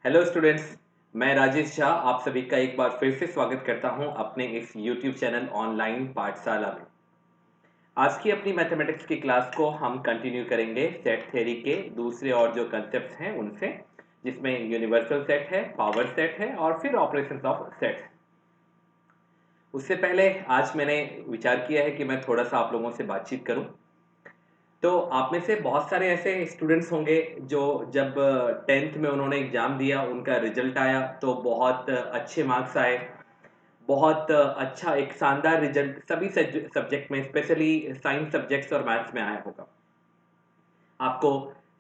Hello students, मैं राजेश झा आप सभी का एक बार फिर से स्वागत करता हूं अपने इस यूट्यूब चैनल ऑनलाइन पाठशाला में। आज की अपनी मैथमेटिक्स की क्लास को हम कंटिन्यू करेंगे सेट थ्योरी के दूसरे और जो कंसेप्ट्स हैं उनसे, जिसमें यूनिवर्सल सेट है, पावर सेट है और फिर ऑपरेशंस ऑफ सेट्स। उससे पहले आज मैंने विचार किया है कि मैं थोड़ा सा आप लोगों से बातचीत करूं। तो आप में से बहुत सारे ऐसे स्टूडेंट्स होंगे जो जब 10th में उन्होंने एग्ज़ाम दिया, उनका रिजल्ट आया तो बहुत अच्छे मार्क्स आए। बहुत अच्छा एक शानदार रिजल्ट सभी सब्जेक्ट में, स्पेशली साइंस सब्जेक्ट्स और मैथ्स में आया होगा। आपको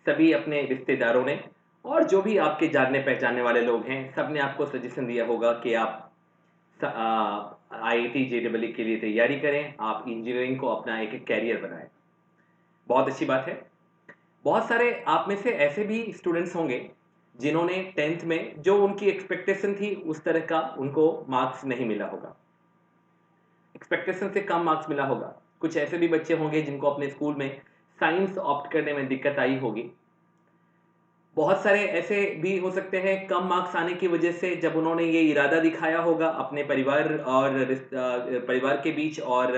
सभी अपने रिश्तेदारों ने और जो भी आपके जानने पहचानने वाले लोग हैं, सब ने आपको सजेशन दिया होगा कि आप IIT JEE के लिए तैयारी करें, आप इंजीनियरिंग को अपना एक कैरियर बनाएं। बहुत अच्छी बात है। बहुत सारे आप में से ऐसे भी स्टूडेंट्स होंगे जिन्होंने 10th में जो उनकी एक्सपेक्टेशन थी उस तरह का उनको मार्क्स नहीं मिला होगा, एक्सपेक्टेशन से कम मार्क्स मिला होगा। कुछ ऐसे भी बच्चे होंगे जिनको अपने स्कूल में साइंस ऑप्ट करने में दिक्कत आई होगी। बहुत सारे ऐसे भी हो सकते हैं कम मार्क्स आने की वजह से, जब उन्होंने ये इरादा दिखाया होगा अपने परिवार और परिवार के बीच और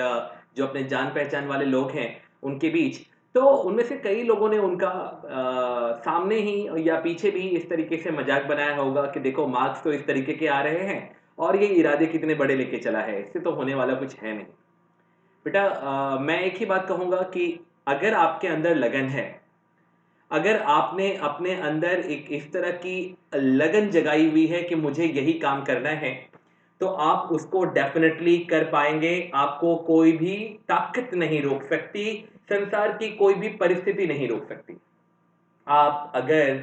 जो अपने जान पहचान वाले लोग हैं उनके बीच, तो उनमें से कई लोगों ने उनका सामने ही या पीछे भी इस तरीके से मजाक बनाया होगा कि देखो मार्क्स तो इस तरीके के आ रहे हैं और ये इरादे कितने बड़े लेके चला है, इससे तो होने वाला कुछ है नहीं। बेटा, मैं एक ही बात कहूंगा कि अगर आपके अंदर लगन है, अगर आपने अपने अंदर एक इस तरह की लगन जगाई हुई है कि मुझे यही काम करना है, तो आप उसको डेफिनेटली कर पाएंगे। आपको कोई भी ताकत नहीं रोक सकती, संसार की कोई भी परिस्थिति नहीं रोक सकती। आप अगर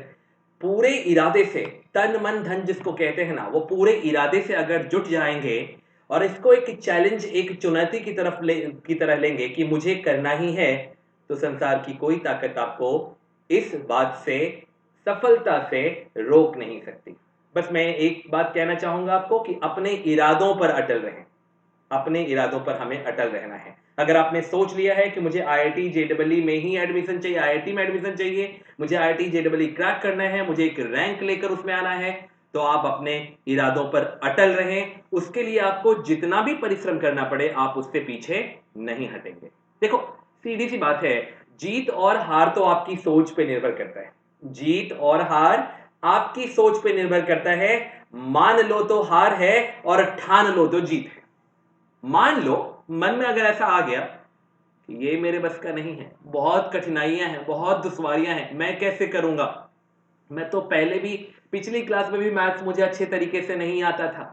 पूरे इरादे से, तन मन धन जिसको कहते हैं ना, वो पूरे इरादे से अगर जुट जाएंगे और इसको एक चैलेंज, एक चुनौती की तरह लेंगे कि मुझे करना ही है, तो संसार की कोई ताकत आपको इस बात से, सफलता से रोक नहीं सकती। बस मैं एक बात कहना चाहूंगा आपको कि अपने इरादों पर अटल रहें। अपने इरादों पर हमें अटल रहना है। अगर आपने सोच लिया है कि मुझे IIT JEE में ही एडमिशन चाहिए, IIT में एडमिशन चाहिए, मुझे IIT JEE क्रैक करना है, मुझे एक रैंक लेकर उसमें आना है, तो आप अपने इरादों पर अटल रहें। उसके लिए आपको जितना भी परिश्रम करना पड़े, आप उससे पीछे नहीं हटेंगे। देखो, सीधी सी बात है, जीत और हार तो आपकी सोच पे निर्भर करता है। जीत और हार आपकी सोच पे निर्भर करता है। मान लो तो हार है और ठान लो तो जीत है। मान लो मन में अगर ऐसा आ गया कि ये मेरे बस का नहीं है, बहुत कठिनाइयां हैं, बहुत दुश्वारियां हैं, मैं कैसे करूंगा, मैं तो पहले भी पिछली क्लास में भी मैथ्स मुझे अच्छे तरीके से नहीं आता था,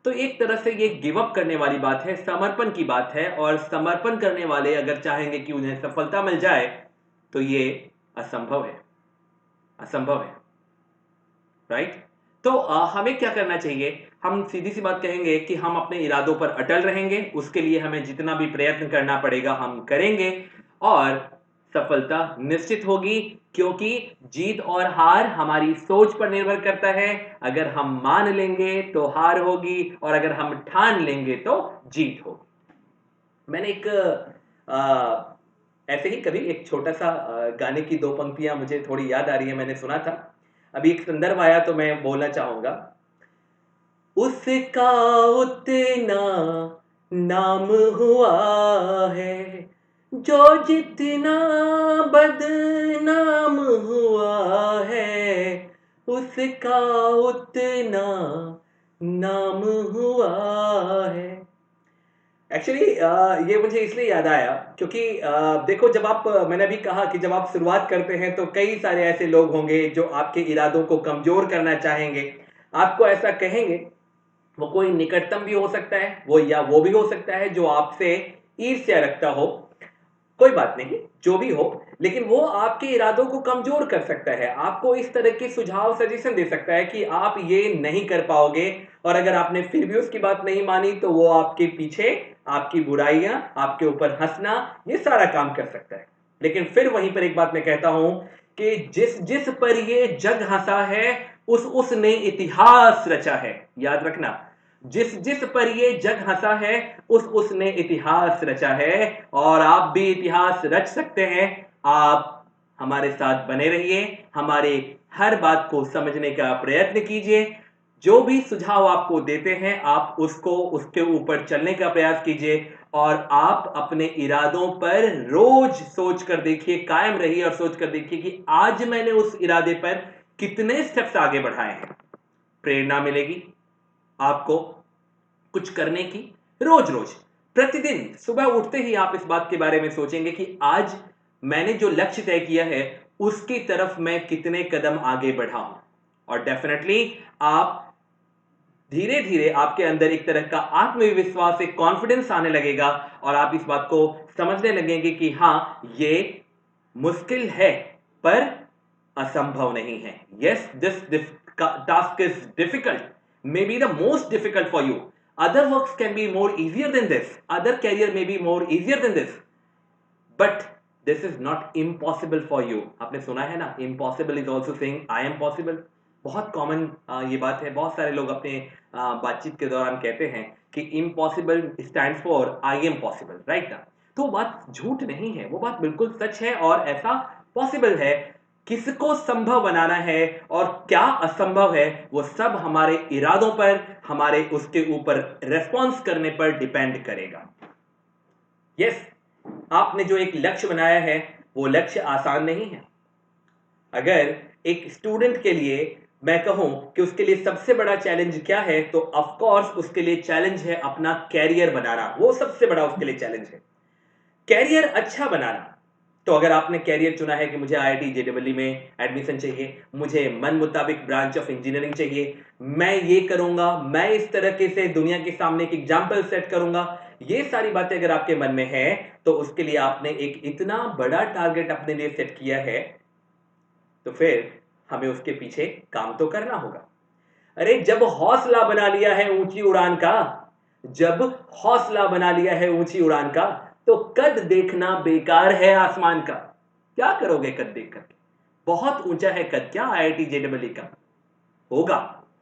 तो एक तरह से ये गिव अप करने वाली बात है, समर्पण की बात है। और समर्पण करने वाले अगर चाहेंगे कि उन्हें सफलता मिल जाए, तो ये असंभव है, असंभव है। राइट? तो हमें क्या करना चाहिए? हम सीधी सी बात कहेंगे कि हम अपने इरादों पर अटल रहेंगे, उसके लिए हमें जितना भी प्रयत्न करना पड़ेगा हम करेंगे और सफलता निश्चित होगी, क्योंकि जीत और हार हमारी सोच पर निर्भर करता है। अगर हम मान लेंगे तो हार होगी और अगर हम ठान लेंगे तो जीत होगी। मैंने एक ऐसे ही कभी एक छोटा सा गाने की दो पंक्तियां मुझे थोड़ी याद आ रही है, मैंने सुना था, अभी एक संदर्भ आया तो मैं बोलना चाहूंगा। उसका उतना नाम हुआ है जो जितना बदनाम हुआ है, उसका उतना नाम हुआ है। एक्चुअली ये मुझे इसलिए याद आया क्योंकि देखो, जब आप मैंने अभी कहा कि जब आप शुरुआत करते हैं तो कई सारे ऐसे लोग होंगे जो आपके इरादों को कमजोर करना चाहेंगे, आपको ऐसा कहेंगे। वो कोई निकटतम भी हो सकता है, वो भी हो सकता है जो आपसे ईर्ष्या रखता हो। कोई बात नहीं, जो भी हो, लेकिन वो आपके इरादों को कमजोर कर सकता है, आपको इस तरह के सुझाव, सजेशन दे सकता है कि आप ये नहीं कर पाओगे। और अगर आपने फिर भी उसकी बात नहीं मानी तो वो आपके पीछे आपकी बुराइयां, आपके ऊपर हंसना, ये सारा काम कर सकता है। लेकिन फिर वहीं पर एक बात मैं कहता हूं कि जिस जिस पर ये जग हंसा है, उसने इतिहास रचा है। याद रखना, जिस जिस पर ये जग हंसा है, उसने इतिहास रचा है और आप भी इतिहास रच सकते हैं। आप हमारे साथ बने रहिए, हमारे हर बात को समझने का प्रयत्न कीजिए। जो भी सुझाव आपको देते हैं, आप उसको उसके ऊपर चलने का प्रयास कीजिए और आप अपने इरादों पर रोज सोच कर देखिए, कायम रहिए और सोच कर देखिए कि आज मैंने उस इरादे पर कितने स्टेप्स आगे बढ़ाए हैं। प्रेरणा मिलेगी आपको कुछ करने की। रोज रोज प्रतिदिन सुबह उठते ही आप इस बात के बारे में सोचेंगे कि आज मैंने जो लक्ष्य तय किया है उसकी तरफ मैं कितने कदम आगे बढ़ा हूं। और डेफिनेटली आप धीरे धीरे आपके अंदर एक तरह का आत्मविश्वास, एक कॉन्फिडेंस आने लगेगा और आप इस बात को समझने लगेंगे कि हाँ, ये मुश्किल है पर असंभव नहीं है। Yes, this task is difficult, may be the most difficult for you. Other works can be more easier than this, other career may be more easier than this, but this is not impossible for you. आपने सुना है ना, impossible is also saying I am possible. बहुत common ये बात है, बहुत सारे लोग अपने बातचीत के दौरान कहते हैं कि impossible stands for I am possible, right ना। तो वो बात झूठ नहीं है, वो बात बिल्कुल सच है और ऐसा पॉसिबल है। किसको संभव बनाना है और क्या असंभव है, वो सब हमारे इरादों पर, हमारे उसके ऊपर रेस्पॉन्स करने पर डिपेंड करेगा। यस, आपने जो एक लक्ष्य बनाया है वो लक्ष्य आसान नहीं है। अगर एक स्टूडेंट के लिए मैं कहूं कि उसके लिए सबसे बड़ा चैलेंज क्या है, तो ऑफ कोर्स उसके लिए चैलेंज है अपना कैरियर बनाना। वो सबसे बड़ा उसके लिए चैलेंज है कैरियर अच्छा बनाना। तो अगर आपने कैरियर चुना है कि मुझे आईआईटी जेईई में एडमिशन चाहिए, मुझे मन मुताबिक ब्रांच ऑफ इंजीनियरिंग चाहिए, मैं ये करूंगा, मैं इस तरीके से दुनिया के सामने एक एग्जाम्पल सेट करूंगा, ये सारी बातें अगर आपके मन में है तो उसके लिए आपने एक इतना बड़ा टारगेट अपने लिए सेट किया है, तो फिर हमें उसके पीछे काम तो करना होगा। अरे जब हौसला बना लिया है ऊंची उड़ान का, जब हौसला बना लिया है ऊंची उड़ान का, तो कद देखना बेकार है आसमान का। क्या करोगे कद देख करके? बहुत ऊंचा है कद क्या आईआईटी जेईई का? होगा,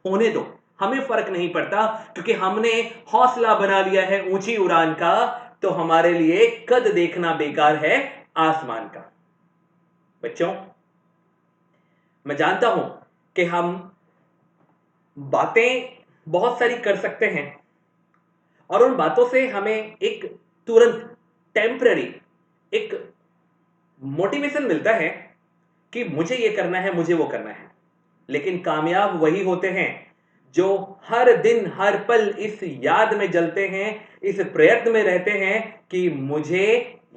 होने दो, हमें फर्क नहीं पड़ता, क्योंकि हमने हौसला बना लिया है ऊंची उड़ान का। तो हमारे लिए कद देखना बेकार है आसमान का। बच्चों, मैं जानता हूं कि हम बातें बहुत सारी कर सकते हैं और उन बातों से हमें एक तुरंत टेम्पररी एक मोटिवेशन मिलता है कि मुझे ये करना है, मुझे वो करना है। लेकिन कामयाब वही होते हैं जो हर दिन हर पल इस याद में जलते हैं, इस प्रयत्न में रहते हैं कि मुझे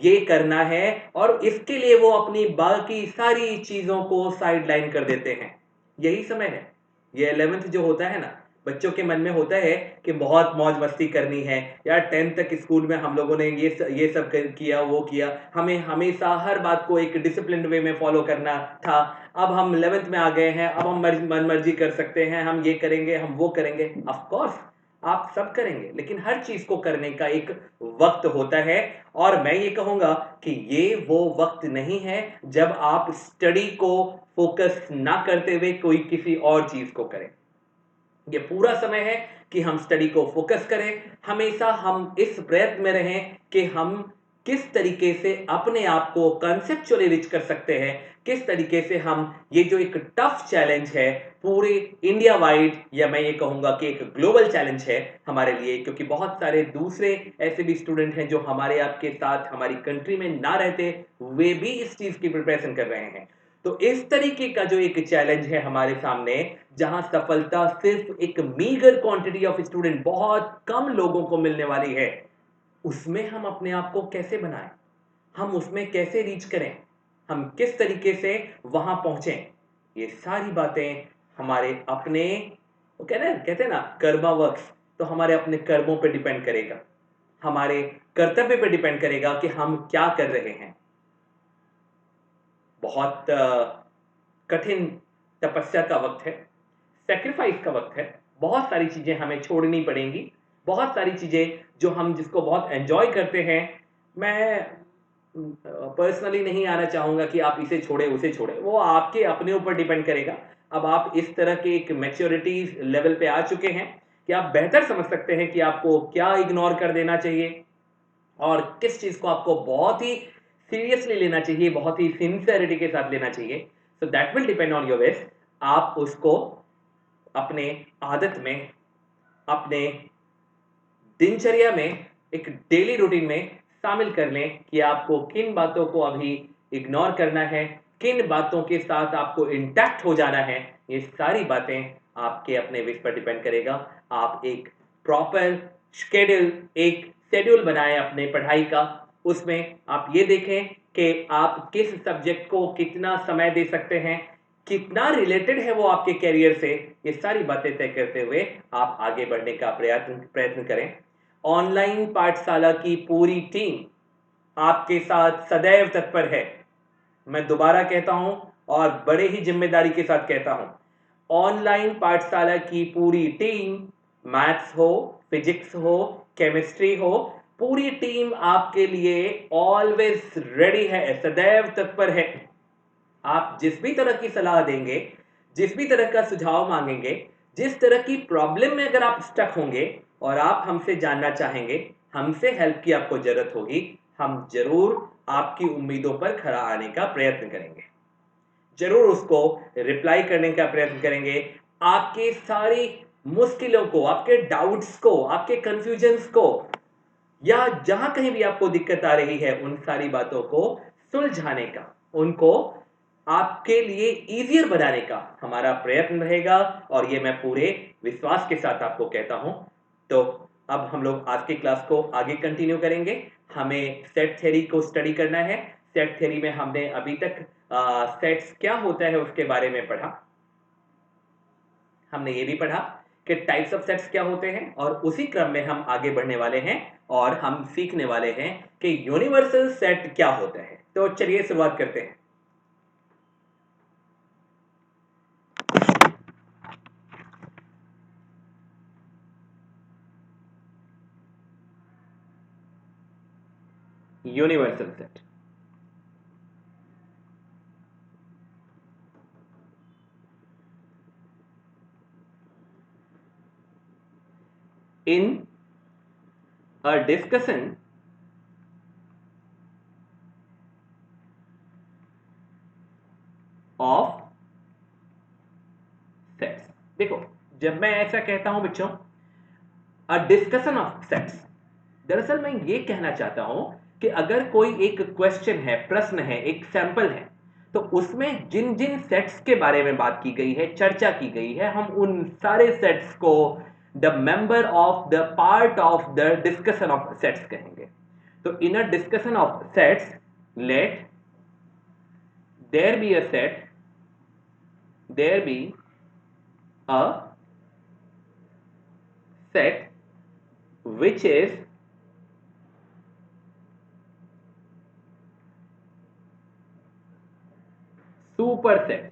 ये करना है, और इसके लिए वो अपनी बाकी सारी चीजों को साइडलाइन कर देते हैं। यही समय है, ये 11th जो होता है ना, बच्चों के मन में होता है कि बहुत मौज मस्ती करनी है यार। 10th तक स्कूल में हम लोगों ने ये सब किया, वो किया, हमें हमेशा हर बात को एक डिसिप्लिन्ड वे में फॉलो करना था। अब हम 11th में आ गए हैं, अब हम मन मर्जी कर सकते हैं, हम ये करेंगे, हम वो करेंगे। ऑफ कोर्स आप सब करेंगे, लेकिन हर चीज को करने का एक वक्त होता है। और मैं ये कहूंगा कि ये वो वक्त नहीं है जब आप स्टडी को फोकस ना करते हुए कोई किसी और चीज को करें। ये पूरा समय है कि हम स्टडी को फोकस करें। हमेशा हम इस प्रयत्न में रहें कि हम किस तरीके से अपने आप को कंसेप्चुअली रिच कर सकते हैं, किस तरीके से हम ये जो एक टफ चैलेंज है पूरे इंडिया वाइड, या मैं ये कहूंगा कि एक ग्लोबल चैलेंज है हमारे लिए, क्योंकि बहुत सारे दूसरे ऐसे भी स्टूडेंट हैं जो हमारे आपके साथ हमारी कंट्री में ना रहते, वे भी इस चीज की प्रिपरेशन कर रहे हैं। तो इस तरीके का जो एक चैलेंज है हमारे सामने, जहां सफलता सिर्फ एक मीगर क्वांटिटी ऑफ स्टूडेंट, बहुत कम लोगों को मिलने वाली है, उसमें हम अपने आप को कैसे बनाएं, हम उसमें कैसे रीच करें, हम किस तरीके से वहां पहुंचे, ये सारी बातें हमारे अपने, वो कहते हैं ना कर्मा वर्क्स, तो हमारे अपने कर्मों पे डिपेंड करेगा, हमारे कर्तव्य पे डिपेंड करेगा कि हम क्या कर रहे हैं। बहुत कठिन तपस्या का वक्त है, सैक्रिफाइस का वक्त है। बहुत सारी चीजें हमें छोड़नी पड़ेंगी, बहुत सारी चीजें जो हम जिसको बहुत एंजॉय करते हैं। मैं पर्सनली नहीं आना चाहूंगा कि आप इसे छोड़े उसे छोड़े, वो आपके अपने ऊपर डिपेंड करेगा। अब आप इस तरह के एक मैच्योरिटी लेवल पे आ चुके हैं कि आप बेहतर समझ सकते हैं कि आपको क्या इग्नोर कर देना चाहिए और किस चीज को आपको बहुत ही सीरियसली लेना चाहिए, बहुत ही सिंसियरिटी के साथ लेना चाहिए। So that will depend on your wish. आप उसको अपने आदत में, अपने दिनचर्या में, एक डेली रूटीन में शामिल कर लें कि आपको किन बातों को अभी इग्नोर करना है, किन बातों के साथ आपको इंटैक्ट हो जाना है। ये सारी बातें आपके अपने विश पर डिपेंड करेगा। आप एक प्रॉपर शेड्यूल, एक शेड्यूल बनाएं अपने पढ़ाई का। उसमें आप ये देखें कि आप किस सब्जेक्ट को कितना समय दे सकते हैं, कितना रिलेटेड है वो आपके करियर से। ये सारी बातें तय करते हुए आप आगे बढ़ने का प्रयत्न करें। ऑनलाइन पाठशाला की पूरी टीम आपके साथ सदैव तत्पर है। मैं दोबारा कहता हूं और बड़े ही जिम्मेदारी के साथ कहता हूं, ऑनलाइन पाठशाला की पूरी टीम, मैथ्स हो, फिजिक्स हो, केमिस्ट्री हो, पूरी टीम आपके लिए ऑलवेज रेडी है, सदैव तत्पर है। आप जिस भी तरह की सलाह देंगे, जिस भी तरह का सुझाव मांगेंगे, जिस तरह की प्रॉब्लम में अगर आप स्टक होंगे और आप हमसे जानना चाहेंगे, हमसे हेल्प की आपको जरूरत होगी, हम जरूर आपकी उम्मीदों पर खरा आने का प्रयत्न करेंगे, जरूर उसको रिप्लाई करने का प्रयत्न करेंगे। आपके सारी मुश्किलों को, आपके डाउट्स को, आपके कंफ्यूजन्स को, या जहां कहीं भी आपको दिक्कत आ रही है, उन सारी बातों को सुलझाने का, उनको आपके लिए इजियर बनाने का हमारा प्रयत्न रहेगा। और ये मैं पूरे विश्वास के साथ आपको कहता हूं। तो अब हम लोग आज की क्लास को आगे कंटिन्यू करेंगे। हमें सेट थ्योरी को स्टडी करना है। सेट थ्योरी में हमने अभी तक सेट्स क्या होता है उसके बारे में पढ़ा। हमने ये भी पढ़ा कि टाइप्स ऑफ सेट्स क्या होते हैं, और उसी क्रम में हम आगे बढ़ने वाले हैं और हम सीखने वाले हैं कि यूनिवर्सल सेट क्या होता है। तो चलिए शुरुआत करते हैं। Universal set, in a discussion of sets। देखो, जब मैं ऐसा कहता हूं बच्चों, अ डिस्कशन ऑफ सेट्स, दरअसल मैं ये कहना चाहता हूं कि अगर कोई एक क्वेश्चन है, प्रश्न है, एक सैंपल है, तो उसमें जिन जिन सेट्स के बारे में बात की गई है, चर्चा की गई है, हम उन सारे सेट्स को the member of the part of the discussion of sets कहेंगे। तो in a discussion of sets, let there be a set, there be a set which is superset।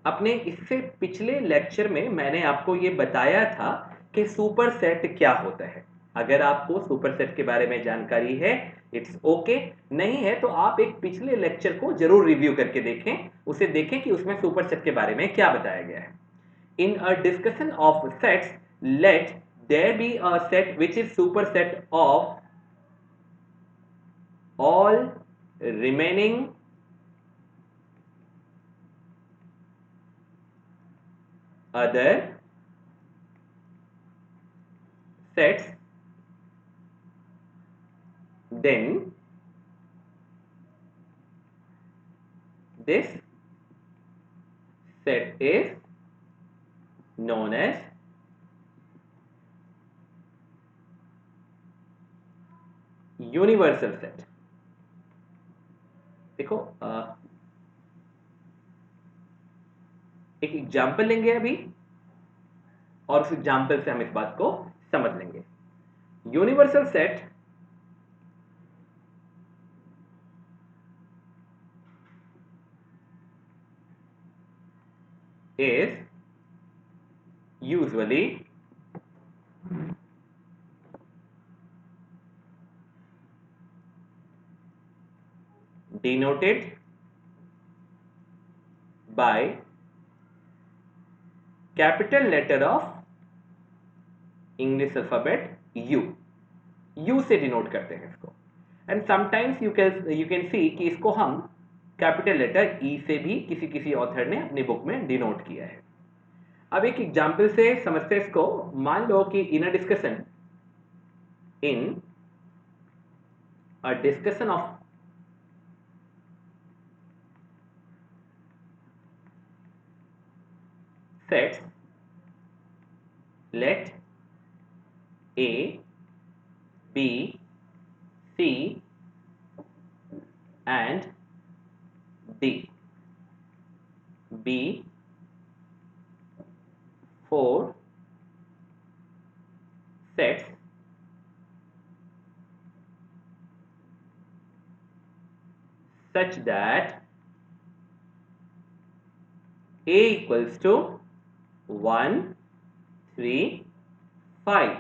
अपने इससे पिछले लेक्चर में मैंने आपको ये बताया था कि सुपरसेट क्या होता है। अगर आपको सुपरसेट के बारे में जानकारी है, इट्स ओके, नहीं है तो आप एक पिछले लेक्चर को जरूर रिव्यू करके देखें, उसे देखें कि उसमें सुपरसेट के बारे में क्या बताया गया है। In a discussion of sets, let there be a set which is superset of all remaining other sets, then this set is known as universal set. देखो, एक एग्जाम्पल लेंगे अभी, और उस एग्जाम्पल से हम इस बात को समझ लेंगे। Universal set is usually denoted by capital letter of English alphabet you. You से डिनोट करते हैं इसको। And sometimes you can see कि इसको हम कैपिटल लेटर ई से भी किसी किसी ऑथर ने अपनी बुक में डिनोट किया है। अब एक एग्जाम्पल से समझते हैं इसको। मान लो कि in a discussion of sets, let A, B, C and D be 4 sets such that A equals to 1, 3, 5,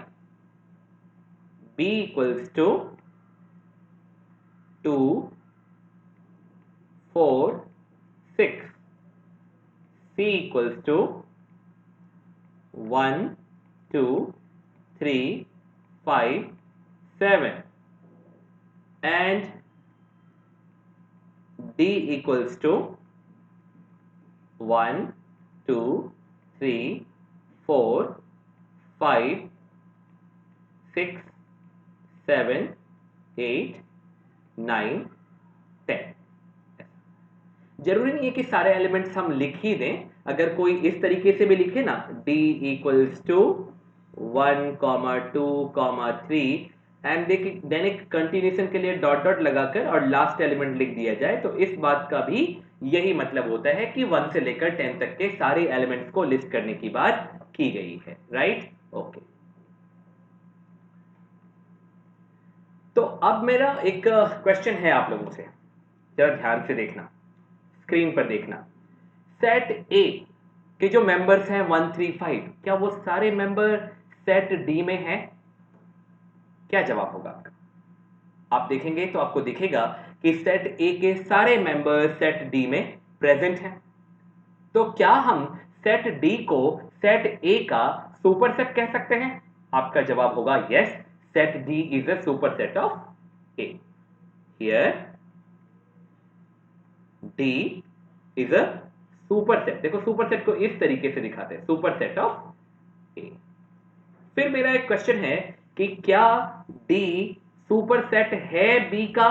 B equals to 2, 4, 6, C equals to 1, 2, 3, 5, 7 and D equals to 1, 2, 3, 4, 5, 6, 7, 8, 9, 10। जरूरी नहीं है कि सारे एलिमेंट्स हम लिख ही दें। अगर कोई इस तरीके से भी लिखे ना, D equals to 1, 2, 3 and then एक कंटिन्यूएशन के लिए डॉट डॉट लगाकर और लास्ट एलिमेंट लिख दिया जाए, तो इस बात का भी यही मतलब होता है कि 1 से लेकर 10 तक के सारे एलिमेंट्स को लिस्ट करने की बात की गई है। Right, okay. तो अब मेरा एक क्वेश्चन है आप लोगों से, जरा ध्यान से देखना, स्क्रीन पर देखना। सेट ए के जो मेंबर्स हैं 1, 3, 5, क्या वो सारे मेंबर सेट डी में हैं? क्या जवाब होगा? आप देखेंगे तो आपको दिखेगा कि सेट ए के सारे मेंबर सेट डी में प्रेजेंट हैं। तो क्या हम सेट डी को सेट ए का सुपरसेट कह सकते हैं? आपका जवाब होगा yes, set D is a superset of A. Here D is a superset. देखो सुपरसेट को इस तरीके से दिखाते हैं, सुपरसेट ऑफ ए। फिर मेरा एक क्वेश्चन है कि क्या डी सुपरसेट है बी का?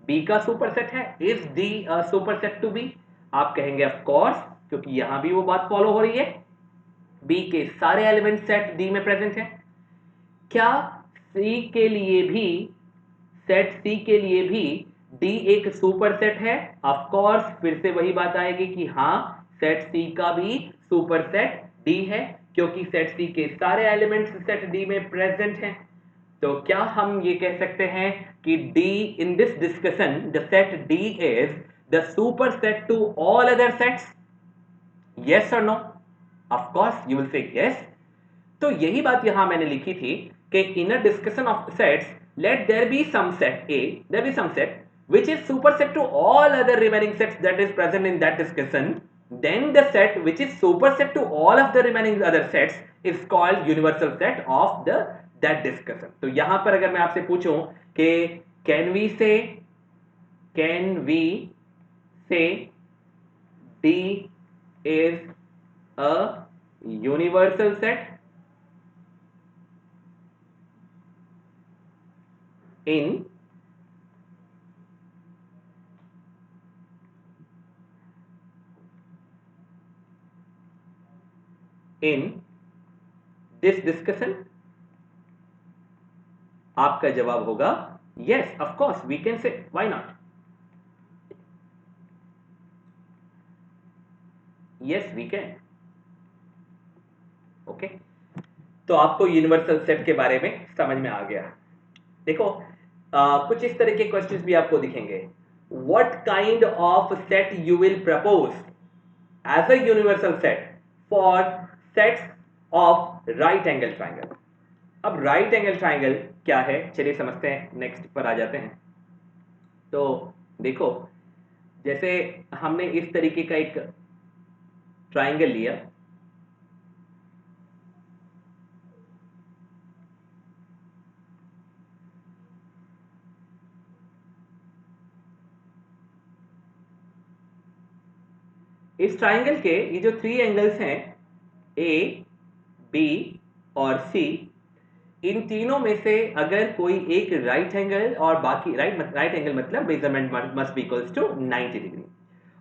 बी का सुपरसेट है? Is D a superset to B? आप कहेंगे ऑफ कोर्स, क्योंकि यहां भी वो बात फॉलो हो रही है, बी के सारे एलिमेंट सेट डी में प्रेजेंट है। क्या सी के लिए भी, सेट सी के लिए भी डी एक सुपरसेट है? ऑफ कोर्स, फिर से वही बात आएगी कि हां, सेट सी का भी सुपरसेट डी है, क्योंकि सेट सी के सारे एलिमेंट्स सेट डी में प्रेजेंट हैं। तो क्या हम ये कह सकते हैं कि D in this discussion the set D is the superset to all other sets? Yes और no? Of course you will say yes. तो यही बात यहां मैंने लिखी थी कि in a discussion of sets let there be some set A, there be some set which is superset to all other remaining sets that is present in that discussion, then the set which is superset to all of the remaining other sets is called universal set of the that discussion। तो यहां पर अगर मैं आपसे पूछूं कि can we say D is a universal set in this discussion? आपका जवाब होगा yes, of course we can say, why not? yes we can। Okay, तो आपको यूनिवर्सल सेट के बारे में समझ में आ गया। देखो कुछ इस तरह के क्वेश्चंस भी आपको दिखेंगे। What kind of set you will propose as a universal set for sets of right angle triangle? अब राइट एंगल ट्राइंगल क्या है, चलिए समझते हैं, नेक्स्ट पर आ जाते हैं। तो देखो, जैसे हमने इस तरीके का एक ट्राइंगल लिया, इस ट्राइंगल के ये जो 3 एंगल्स हैं ए, बी और सी, इन तीनों में से अगर कोई एक राइट एंगल और बाकी राइट एंगल मतलब measurement must be equals to 90 degree,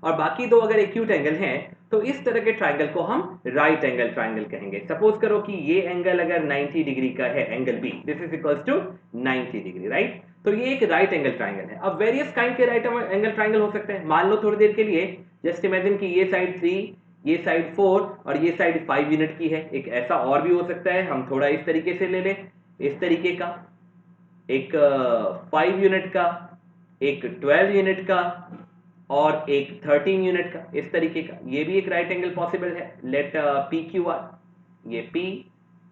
और बाकी दो अगर एक्यूट एंगल हैं तो इस तरह के ट्राइंगल को हम राइट एंगल ट्राइंगल कहेंगे। सपोज करो कि ये एंगल अगर 90 डिग्री का है, angle B, this is equals to 90 degree, right? तो ये एक राइट एंगल ट्राइंगल है। अब वेरियस काइंड के राइट एंगल ट्राइंगल हो सकते हैं। मान लो थोड़ी देर के लिए जस्ट इमेजिन कि ये साइड 3, ये साइड 4 और ये साइड 5 यूनिट की है। एक ऐसा और भी हो सकता है, हम थोड़ा इस तरीके से ले लें, इस तरीके का, एक 5 यूनिट का, एक 12 यूनिट का और एक 13 यूनिट का, इस तरीके का। ये भी एक राइट एंगल पॉसिबल है। लेट पी क्यू आर, ये पी,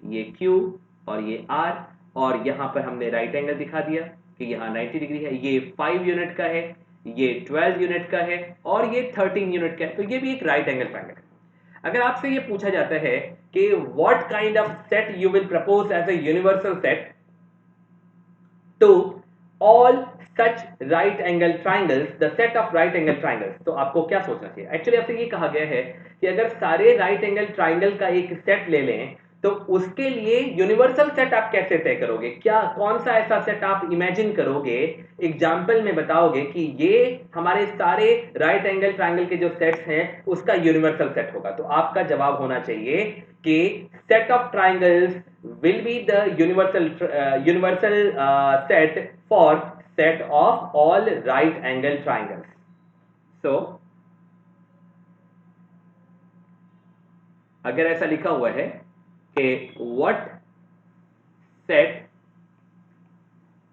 ये क्यू और ये आर, और यहां पर हमने राइट एंगल दिखा दिया कि यहाँ 90 डिग्री है। ये 5 यूनिट का है, ये 12 यूनिट का है और ये 13 यूनिट का है, तो ये भी एक राइट एंगल ट्रायंगल है। अगर आपसे ये पूछा जाता है कि what kind of set you will propose as a universal set to all such right angle triangles, the set of right angle triangles, तो आपको क्या सोचना चाहिए? एक्चुअली आपसे ये कहा गया है कि अगर सारे राइट एंगल ट्राइंगल का एक सेट ले लें तो उसके लिए यूनिवर्सल सेट आप कैसे तय करोगे? क्या कौन सा ऐसा सेट आप इमेजिन करोगे, एग्जाम्पल में बताओगे कि ये हमारे सारे राइट एंगल ट्राइंगल के जो सेट्स हैं उसका यूनिवर्सल सेट होगा? तो आपका जवाब होना चाहिए कि set of triangles will be the universal set for set of all right angle triangles. So अगर ऐसा लिखा हुआ है कि what set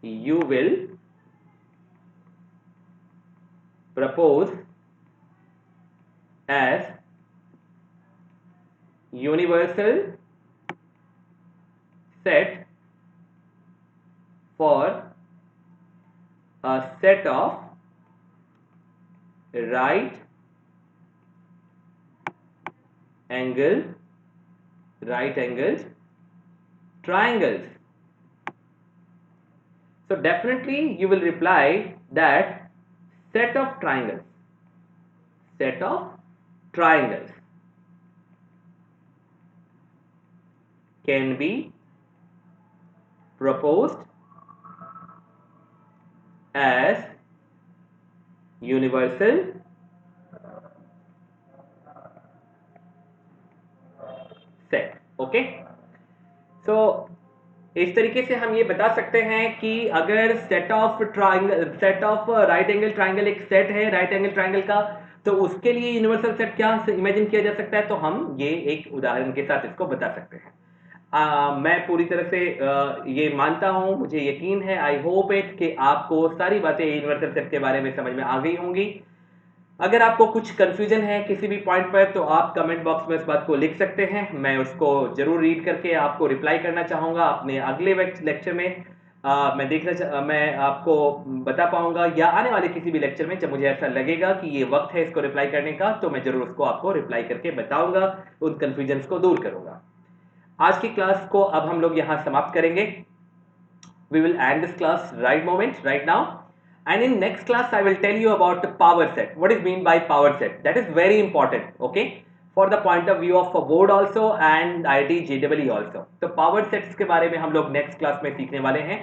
you will propose as universal set for a set of right angled triangles. So definitely you will reply that set of triangles can be proposed as universal set. Okay, so इस तरीके से हम ये बता सकते हैं कि अगर set of right angle triangle एक सेट है राइट एंगल ट्राइंगल का, तो उसके लिए यूनिवर्सल सेट क्या इमेजिन किया जा सकता है। तो हम ये एक उदाहरण के साथ इसको बता सकते हैं। मैं पूरी तरह से ये मानता हूं, मुझे यकीन है, आई होप इट, कि आपको सारी बातें यूनिवर्सल सेट के बारे में समझ में आ गई होंगी। अगर आपको कुछ कंफ्यूजन है किसी भी पॉइंट पर तो आप कमेंट बॉक्स में इस बात को लिख सकते हैं, मैं उसको जरूर रीड करके आपको रिप्लाई करना चाहूँगा अपने अगले लेक्चर में। मैं आपको बता पाऊंगा या आने वाले किसी भी लेक्चर में जब मुझे ऐसा लगेगा कि ये वक्त है इसको रिप्लाई करने का, तो मैं जरूर उसको आपको रिप्लाई करके बताऊंगा, उन कंफ्यूजन को दूर करूंगा। आज की क्लास को अब हम लोग यहाँ समाप्त करेंगे। We will end this class right now. And in next class I will tell you about the power set. What is mean by power set? That is very important, okay, for the point of view of a board also and IIT JEE also. तो power sets के बारे में हम लोग next class में सीखने वाले हैं।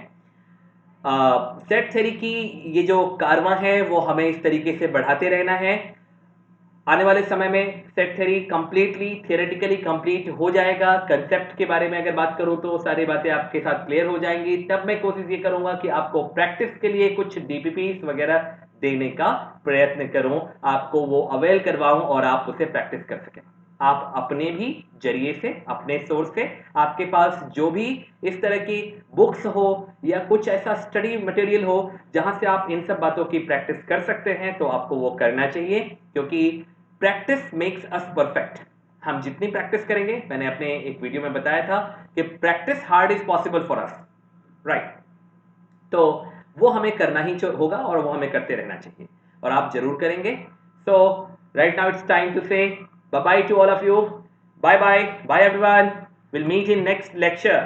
सेट थ्योरी की ये जो कारवां है वो हमें इस तरीके से बढ़ाते रहना है। आने वाले समय में set theory completely theoretically complete हो जाएगा। कंसेप्ट के बारे में अगर बात करूं तो सारी बातें आपके साथ क्लियर हो जाएंगी। तब मैं कोशिश ये करूंगा कि आपको प्रैक्टिस के लिए कुछ डीपीपीस वगैरह देने का प्रयत्न करूं, आपको वो अवेल करवाऊं और आप उसे प्रैक्टिस कर सकें। आप अपने भी जरिए से, अपने सोर्स से, आपके पास जो भी इस तरह की बुक्स हो या कुछ ऐसा स्टडी मटेरियल हो जहां से आप इन सब बातों की प्रैक्टिस कर सकते हैं, तो आपको वो करना चाहिए, क्योंकि प्रैक्टिस मेक्स अस परफेक्ट। हम जितनी प्रैक्टिस करेंगे, मैंने अपने एक वीडियो में बताया था कि practice hard is possible for us, right? तो वो हमें करना ही होगा और वो हमें करते रहना चाहिए और आप जरूर करेंगे। So right now it's time to say bye bye to all of you. Bye bye, bye everyone, will meet in next lecture.